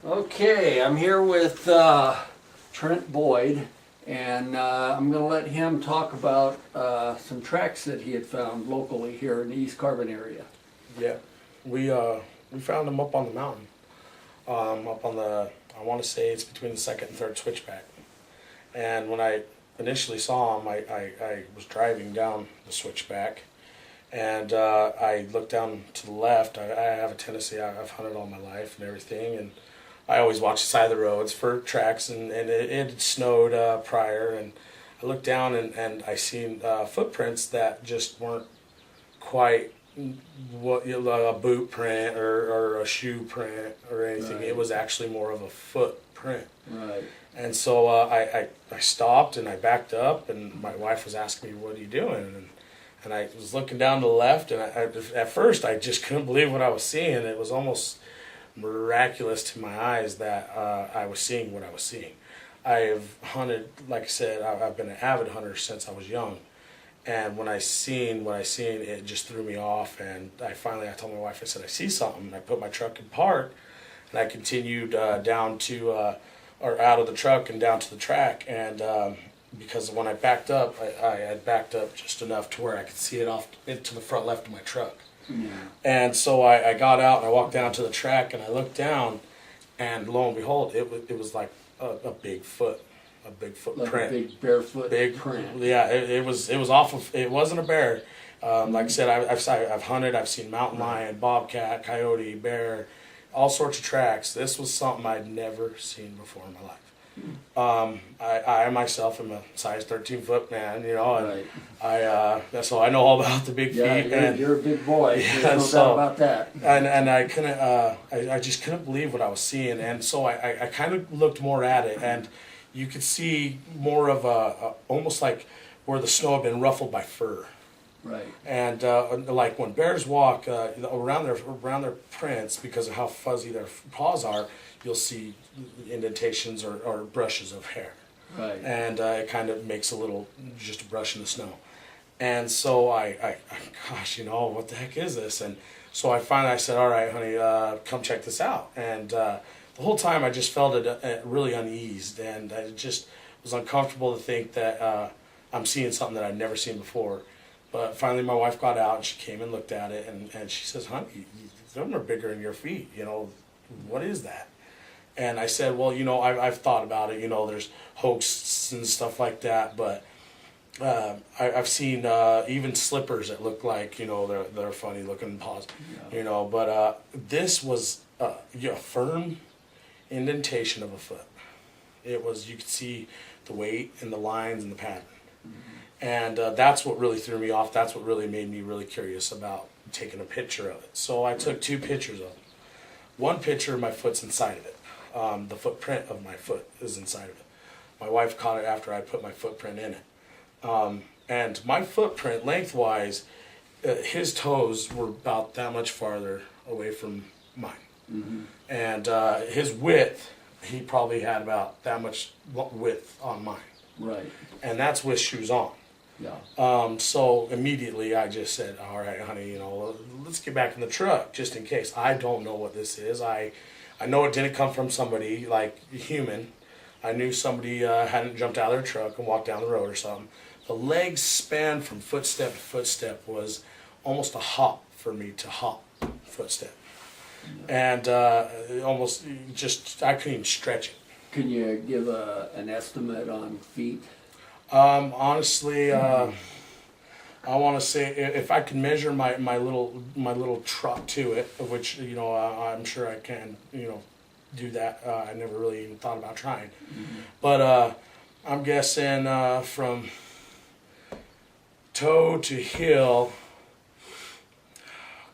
Okay, I'm here with Trent Boyd, and I'm going to let him talk about some tracks that he had found locally here in the East Carbon area. Yeah, we found them up on the mountain, up on the, I want to say it's between the second and third switchback. And when I initially saw them, I was driving down the switchback, and I looked down to the left. I have a tendency, I've hunted all my life and everything, and I always watch the side of the roads for tracks, and it had snowed prior, and I looked down and I seen footprints that just weren't quite what a boot print or a shoe print or anything. Right. It was actually more of a footprint. Right. And so I stopped and I backed up, and my wife was asking me, "What are you doing?" And I was looking down to the left, and at first I just couldn't believe what I was seeing. It was almost miraculous to my eyes that I was seeing what I was seeing. I've hunted, like I said, I've been an avid hunter since I was young, and when I seen what I seen, it just threw me off. And I told my wife, I said, I see something. And I put my truck in park, and I continued down to or out of the truck and down to the track. And because when I backed up, I had backed up just enough to where I could see it off into the front left of my truck. Yeah. And so I got out and I walked down to the track, and I looked down, and lo and behold, it was like a big foot Like print, a big barefoot print. Yeah, it was off of. It wasn't a bear. Like I said, I've hunted. I've seen mountain lion, bobcat, coyote, bear, all sorts of tracks. This was something I'd never seen before in my life. I myself am a size 13 foot man, you know, and Right. so I know all about the big Yeah, feet. you're a big boy. Yeah, There's no doubt about that. And I couldn't, I just couldn't believe what I was seeing, and so I kind of looked more at it, and you could see more of a almost like where the snow had been ruffled by fur. Right. And like when bears walk around their prints, because of how fuzzy their paws are, you'll see indentations or brushes of hair. Right. And it kind of makes just a brush in the snow. And so I gosh, you know, what the heck is this? And so I said, all right, honey, come check this out. And the whole time I just felt it really uneased, and I just was uncomfortable to think that I'm seeing something that I'd never seen before. But finally my wife got out and she came and looked at it, and she says, honey, them are bigger than your feet, you know, what is that? And I said, well, you know, I've thought about it, you know, there's hoaxes and stuff like that, but I've seen even slippers that look like, you know, they're funny looking paws, Yeah. you know, but this was a firm indentation of a foot. It was, you could see the weight and the lines and the pattern. And that's what really threw me off. That's what really made me really curious about taking a picture of it. So I took 2 pictures of it. One picture, my foot's inside of it. The footprint of my foot is inside of it. My wife caught it after I put my footprint in it. And my footprint, lengthwise, his toes were about that much farther away from mine. Mm-hmm. And his width, he probably had about that much width on mine. Right. And that's with shoes on. Yeah. So immediately I just said, all right, honey, you know, let's get back in the truck just in case. I don't know what this is. I know it didn't come from somebody like a human. I knew somebody hadn't jumped out of their truck and walked down the road or something. The leg span from footstep to footstep was almost a hop for me to hop footstep. Yeah. And almost just, I couldn't even stretch it. Can you give an estimate on feet? Honestly, I want to say if I can measure my little trot to it, of which, you know, I'm sure I can, you know, do that. I never really even thought about trying, but I'm guessing from toe to heel.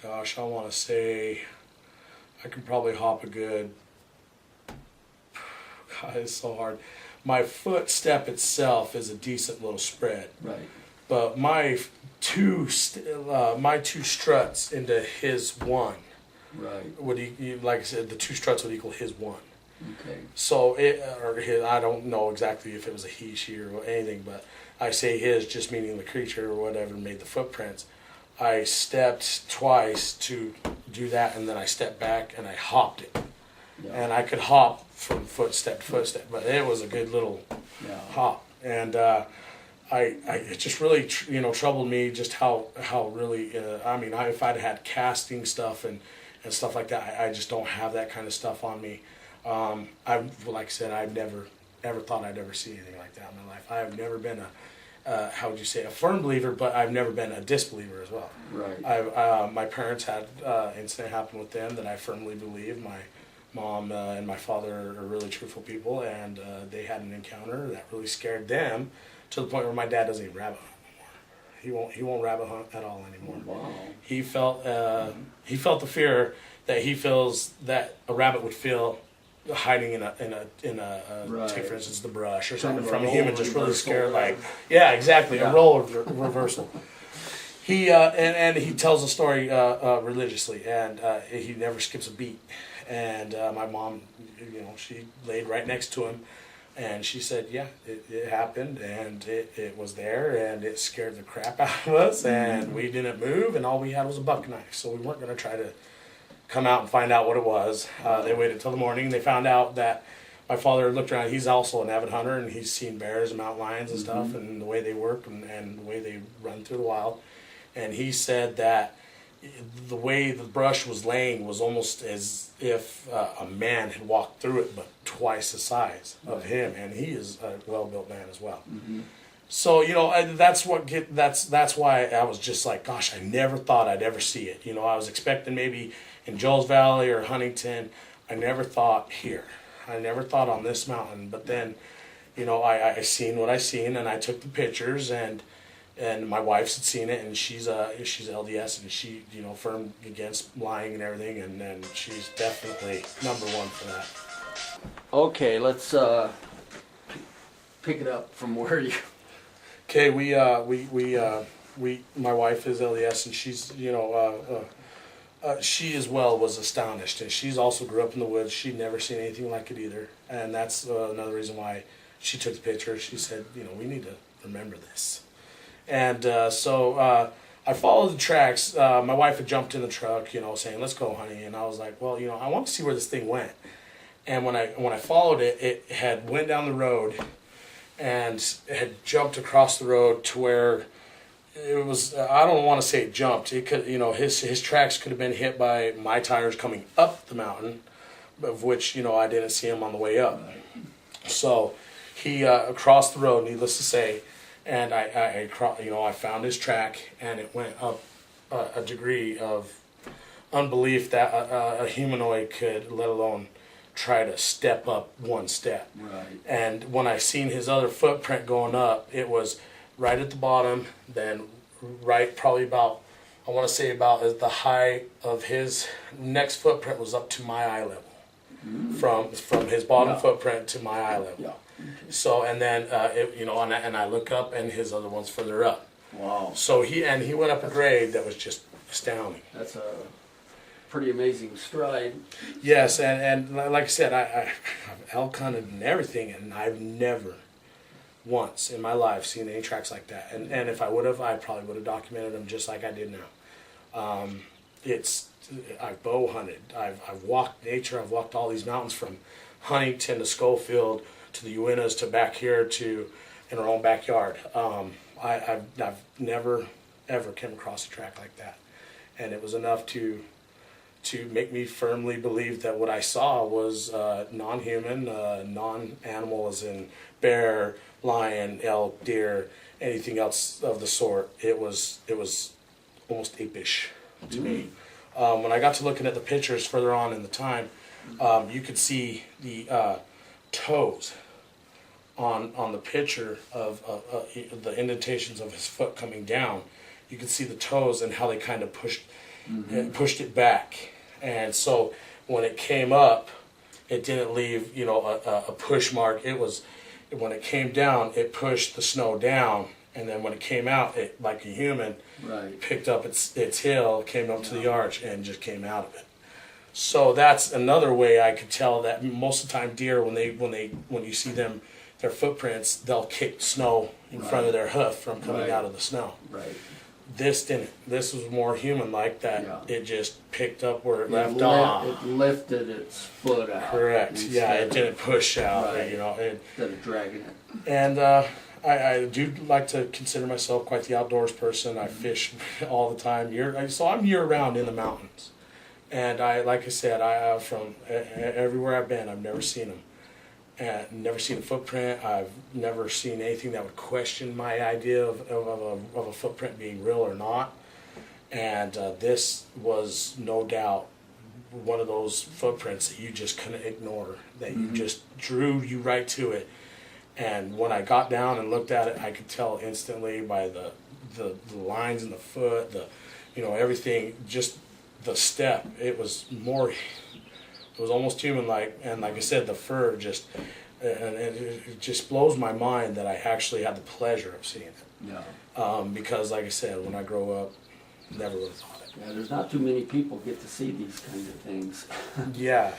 Gosh, I want to say I can probably hop a good. God, it's so hard. My footstep itself is a decent little spread. Right. But my two struts into his one. Right. Like I said, the 2 struts would equal his one. Okay. So I don't know exactly if it was a he, she, or anything, but I say his just meaning the creature or whatever made the footprints. I stepped twice to do that, and then I stepped back and I hopped it. Yeah. and I could hop from footstep to footstep, but it was a good little hop, and it just really troubled me just how really if I'd had casting stuff and stuff like that, I just don't have that kind of stuff on me. Like I said, I've never ever thought I'd ever see anything like that in my life. I have never been how would you say, a firm believer, but I've never been a disbeliever as well. Right. My parents had incident happen with them that I firmly believe. My mom and my father are really truthful people, and they had an encounter that really scared them to the point where my dad doesn't even rabbit hunt anymore. He won't rabbit hunt at all anymore. Wow. He felt the fear that he feels that a rabbit would feel hiding in a Right. take for instance the brush or Kind something of from a a human, role just really reversal, scared, right. like exactly Yeah. a role reversal. He and he tells a story religiously, and he never skips a beat. And my mom, she laid right next to him, and she said, yeah, it happened, and it was there, and it scared the crap out of us, and we didn't move, and all we had was a buck knife, so we weren't going to try to come out and find out what it was. They waited till the morning, and they found out that my father looked around. He's also an avid hunter, and he's seen bears and mountain lions and stuff, and the way they work and the way they run through the wild. And he said that the way the brush was laying was almost as if a man had walked through it, but twice the size of him, and he is a well-built man as well. So that's why I was just like, gosh, I never thought I'd ever see it. I was expecting maybe in Joel's Valley or Huntington. I never thought here. I never thought on this mountain. But then, I seen what I seen, and I took the pictures, and my wife's had seen it, and she's LDS, and she firm against lying and everything, and she's definitely number one for that. Okay, let's pick it up from where you. Okay, my wife is LDS, and she's she as well was astonished, and she's also grew up in the woods. She'd never seen anything like it either, and that's another reason why she took the picture. She said, we need to remember this. And so I followed the tracks. My wife had jumped in the truck, saying, let's go, honey. And I was like, well, I want to see where this thing went. And when I followed it, it had went down the road and had jumped across the road to where it was, I don't want to say it jumped. It could, his tracks could have been hit by my tires coming up the mountain, of which, I didn't see him on the way up. So he crossed the road, needless to say, and I found his track, and it went up a degree of unbelief that a humanoid could, let alone try to step up one step. Right. And when I seen his other footprint going up, it was right at the bottom, then right probably about, I want to say about as the height of his next footprint was up to my eye level. From his bottom footprint to my eye level. Yeah. Okay. So, and then, and I look up, and his other one's further up. Wow. So he went up a grade that was just astounding. That's a pretty amazing stride. Yes, and like I said, I've elk hunted and everything, and I've never once in my life seen any tracks like that. And if I would have, I probably would have documented them just like I did now. I've bow hunted. I've walked nature. I've walked all these mountains from Huntington to Schofield to the Uintas to back here to in our own backyard. I've never ever came across a track like that, and it was enough to make me firmly believe that what I saw was non-human, non-animal, as in bear, lion, elk, deer, anything else of the sort. It was almost apish to me. When I got to looking at the pictures further on in the time, you could see the toes on the picture of the indentations of his foot coming down. You could see the toes and how they kind of pushed it back. And so when it came up, it didn't leave a push mark. It was, when it came down, it pushed the snow down. And then when it came out, it, like a human, picked up its heel, came up to the arch, and just came out of it. So that's another way I could tell that most of the time deer, when you see them, their footprints, they'll kick snow in front of their hoof from coming out of the snow. Right. This didn't. This was more human-like, that Yeah. it just picked up where it It left li- off. It lifted its foot out. Correct. Yeah, it instead didn't push out. Right. You know. Instead of dragging it. And I do like to consider myself quite the outdoors person. I fish all the time. So I'm year-round in the mountains. And like I said, from everywhere I've been, I've never seen them. And never seen a footprint. I've never seen anything that would question my idea of a footprint being real or not. And this was no doubt one of those footprints that you just couldn't ignore, that you just drew you right to it. And when I got down and looked at it, I could tell instantly by the lines in the foot, everything, just the step. It was almost human-like, and like I said, the fur and it just blows my mind that I actually had the pleasure of seeing it. Yeah. Because like I said, when I grow up, never would have thought it. Yeah, there's not too many people get to see these kind of things. Yeah,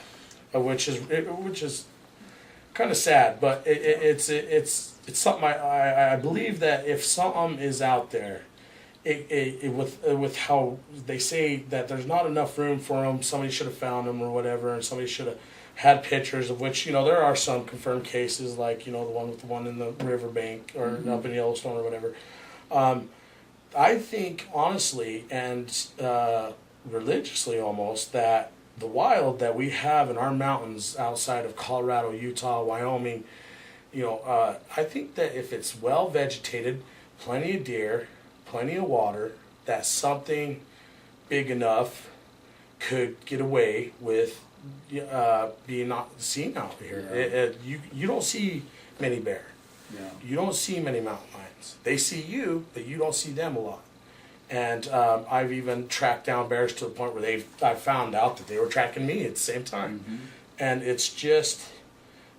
which is kind of sad, but it's something I believe that if something is out there, with how they say that there's not enough room for them, somebody should have found them or whatever, and somebody should have had pictures of which, there are some confirmed cases, like, the one in the riverbank or up in Yellowstone or whatever. I think honestly and religiously almost that the wild that we have in our mountains outside of Colorado, Utah, Wyoming, I think that if it's well vegetated, plenty of deer, plenty of water, that something big enough could get away with being not seen out here. Yeah. You don't see many bear. Yeah. You don't see many mountain lions. They see you, but you don't see them a lot. And I've even tracked down bears to the point where I found out that they were tracking me at the same time. Mm-hmm. And it's just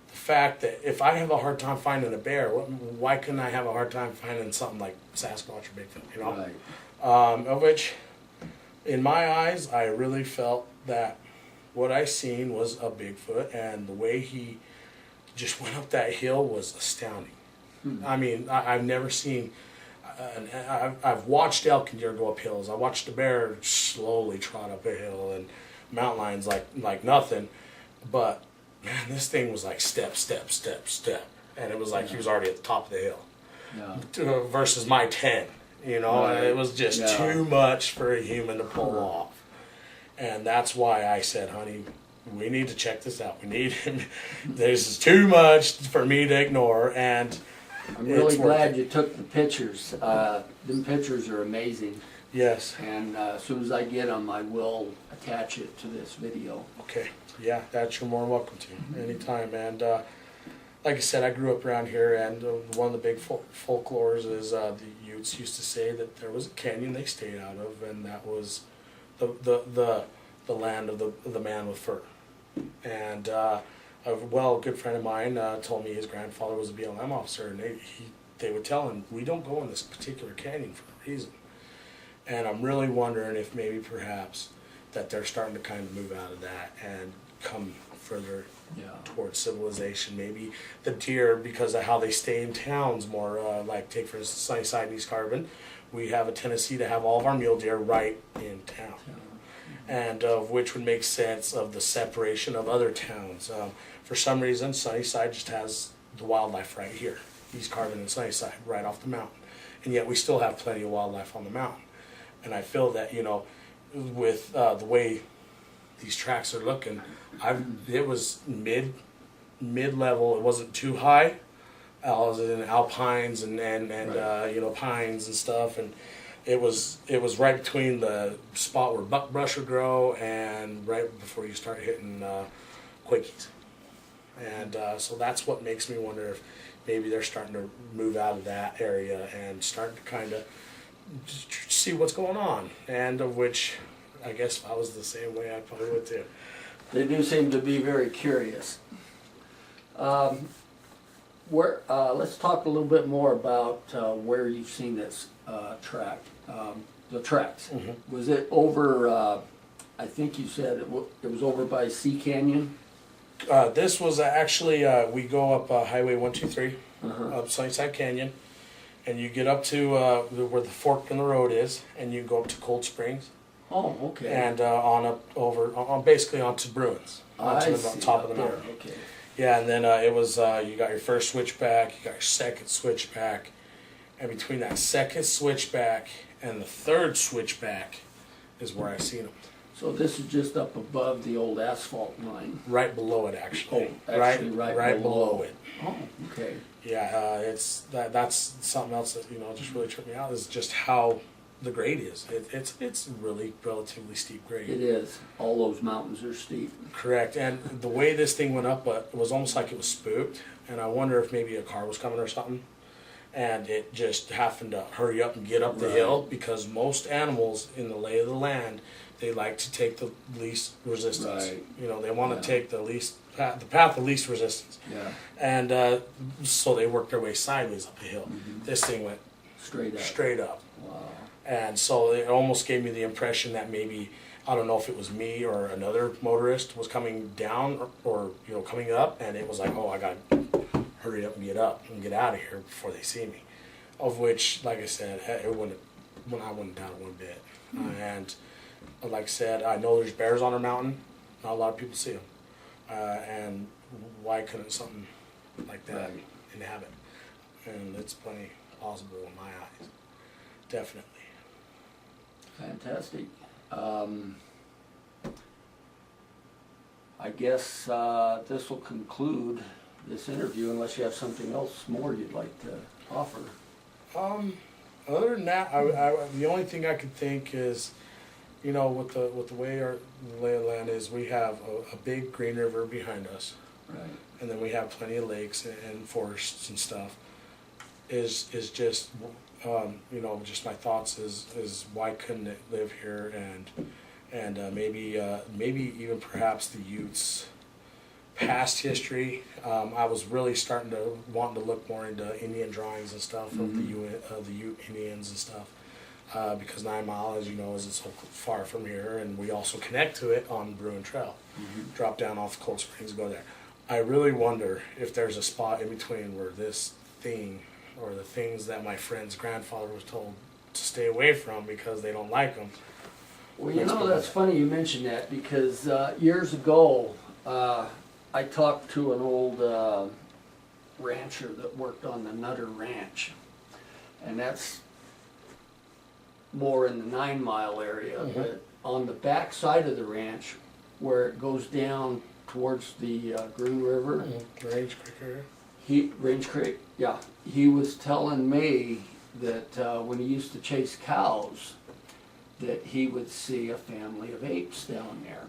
the fact that if I have a hard time finding a bear, why couldn't I have a hard time finding something like Sasquatch or Bigfoot? Right. Of which, in my eyes, I really felt that what I seen was a Bigfoot, and the way he just went up that hill was astounding. I mean, I've never seen. I've watched elk and deer go up hills. I watched a bear slowly trot up a hill, and mountain lions like nothing. But man, this thing was like step, step, step, step, and it was like he was already at the top of the hill. Yeah. Versus my 10, Right. It was just too much for a human to pull off. And that's why I said, honey, we need to check this out. This is too much for me to ignore, and I'm really glad you took the pictures. Them pictures are amazing. Yes. And as soon as I get them, I will attach it to this video. Okay. Yeah, that you're more than welcome to anytime. And like I said, I grew up around here, and one of the big folklores is the Utes used to say that there was a canyon they stayed out of, and that was the land of the man with fur. And a good friend of mine told me his grandfather was a BLM officer, and they would tell him, we don't go in this particular canyon for a reason. And I'm really wondering if maybe perhaps that they're starting to kind of move out of that and come further towards civilization. Maybe the deer, because of how they stay in towns more, like take for instance Sunnyside and East Carbon, we have a tendency to have all of our mule deer right in town. And which would make sense of the separation of other towns. For some reason, Sunnyside just has the wildlife right here, East Carbon and Sunnyside, right off the mountain. And yet we still have plenty of wildlife on the mountain. And I feel that, with the way these tracks are looking, it was mid-level. It wasn't too high. I was in alpines and right. Pines and stuff, and it was right between the spot where buckbrush would grow and right before you start hitting quakies. And so that's what makes me wonder if maybe they're starting to move out of that area and start to kind of see what's going on. And of which, I guess if I was the same way, I probably would too. They do seem to be very curious. Let's talk a little bit more about where you've seen this track. The tracks. Mm-hmm. Was it over? I think you said it was over by Sea Canyon. This was actually we go up Highway 123 up Sunnyside Canyon, and you get up to where the fork in the road is, and you go up to Cold Springs, Oh, okay. and basically onto Bruins, onto the see, top up of the mountain. there, okay. Yeah, and then it was you got your first switchback, you got your second switchback, and between that second switchback and the third switchback is where I seen them. So this is just up above the old asphalt line. Right below it, actually. Oh, actually right below it. Oh, okay. Yeah, that's something else that just really tripped me out is just how the grade is. It's really relatively steep grade. It is. All those mountains are steep. Correct, and the way this thing went up, it was almost like it was spooked, and I wonder if maybe a car was coming or something, and it just happened to hurry up and get up the Right. hill, because most animals in the lay of the land, they like to take the least resistance. Right. They want Yeah. to take the path of least resistance, Yeah. and so they worked their way sideways up the hill. Mhm. This thing went Straight up. straight up. Wow. And so it almost gave me the impression that maybe, I don't know if it was me or another motorist was coming down or coming up, and it was like, oh, I got to hurry up and get out of here before they see me. Of which, like I said, I wouldn't doubt it one bit. And like I said, I know there's bears on our mountain. Not a lot of people see them. And why couldn't something like that Right. inhabit? And it's plenty possible in my eyes. Definitely. Fantastic. I guess this will conclude this interview unless you have something else more you'd like to offer. Other than that, the only thing I could think is, with the way our lay of the land is, we have a big Green River behind us, Right. and then we have plenty of lakes and forests and stuff. Is just just my thoughts is why couldn't it live here, and maybe even perhaps the Utes past history. I was really starting to want to look more into Indian drawings and stuff of the Ute Indians and stuff, because 9 Mile, as you know, isn't so far from here, and we also connect to it on Bruin Trail. Drop down off Cold Springs, go there. I really wonder if there's a spot in between where this thing, or the things that my friend's grandfather was told to stay away from because they don't like them. Well, that's funny you mentioned that, because years ago, I talked to an old rancher that worked on the Nutter Ranch, and that's more in the 9 Mile area, but on the back side of the ranch, where it goes down towards the Green River, Range Creek area. Range Creek, yeah. He was telling me that when he used to chase cows, that he would see a family of apes down there.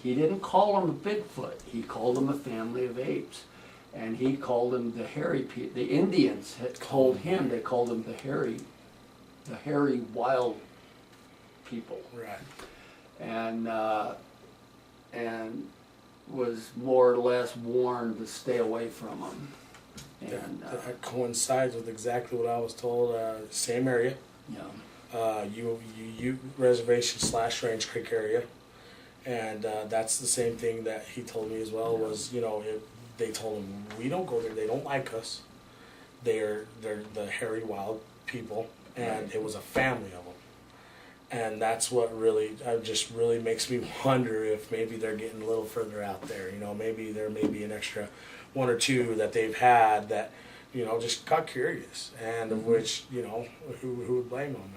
He didn't call them a Bigfoot. He called them a family of apes, and he called them the hairy. The Indians had told him they called them the hairy wild people, Right. and was more or less warned to stay away from them. And That coincides with exactly what I was told. Same area, yeah, Ute Reservation / Range Creek area, and that's the same thing that he told me as well. Was they told him we don't go there. They don't like us. They're the hairy wild people, and Right. it was a family of them. And that's what really just really makes me wonder if maybe they're getting a little further out there. Maybe there may be an extra 1 or 2 that they've had that, just got curious, and of which, who would blame them?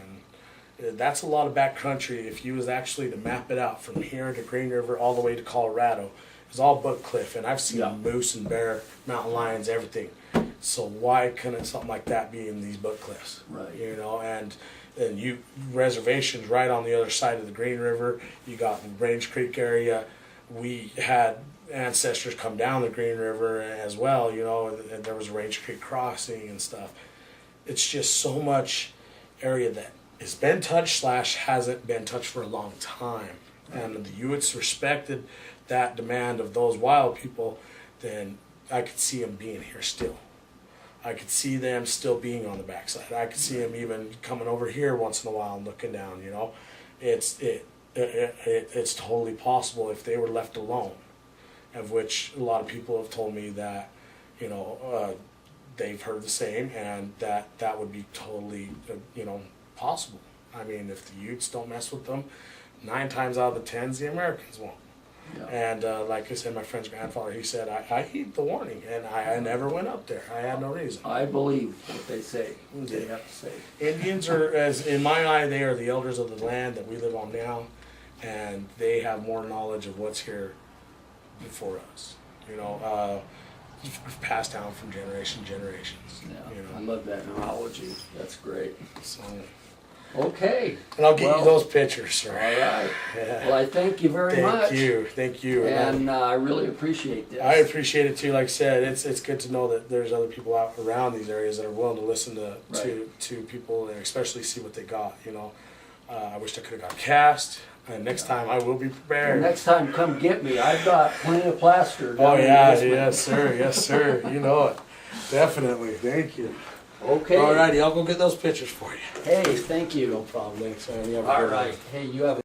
And that's a lot of backcountry. If you was actually to map it out from here to Green River all the way to Colorado, it's all Book Cliff, and I've seen Yeah. moose and bear, mountain lions, everything. So why couldn't something like that be in these Book Cliffs? Right. And you reservations right on the other side of the Green River. You got the Range Creek area. We had ancestors come down the Green River as well, and there was Range Creek crossing and stuff. It's just so much area that has been touched / hasn't been touched for a long time. And the Utes respected that demand of those wild people, then I could see them being here still. I could see them still being on the backside. I could see them even coming over here once in a while and looking down. It's totally possible if they were left alone. Of which a lot of people have told me that, they've heard the same, and that would be totally, possible. I mean, if the Utes don't mess with them, 9 times out of the 10, the Americans won't. Yeah. And like I said, my friend's grandfather, he said, I heed the warning, and I never went up there. I had no reason. I believe what they say. They have to say. Indians are, as in my eye, they are the elders of the land that we live on now, and they have more knowledge of what's here before us. Passed down from generation to generations. Yeah, I love that analogy. That's great. So, Okay. and I'll get you those pictures, sir. All right. Yeah. Well, I thank you very much. Thank you. And I really appreciate this. I appreciate it too. Like I said, it's good to know that there's other people out around these areas that are willing to listen to people, and especially see what they got. I wish I could have got cast. And next time I will be prepared. Next time, come get me. I've got plenty of plaster. Oh yeah, down in the basement. yes sir. You know it. Definitely. Thank you. Okay. Alrighty, I'll go get those pictures for you. Hey, thank you. No problem. Thanks, man. You have a All good one. right. Hey, you have a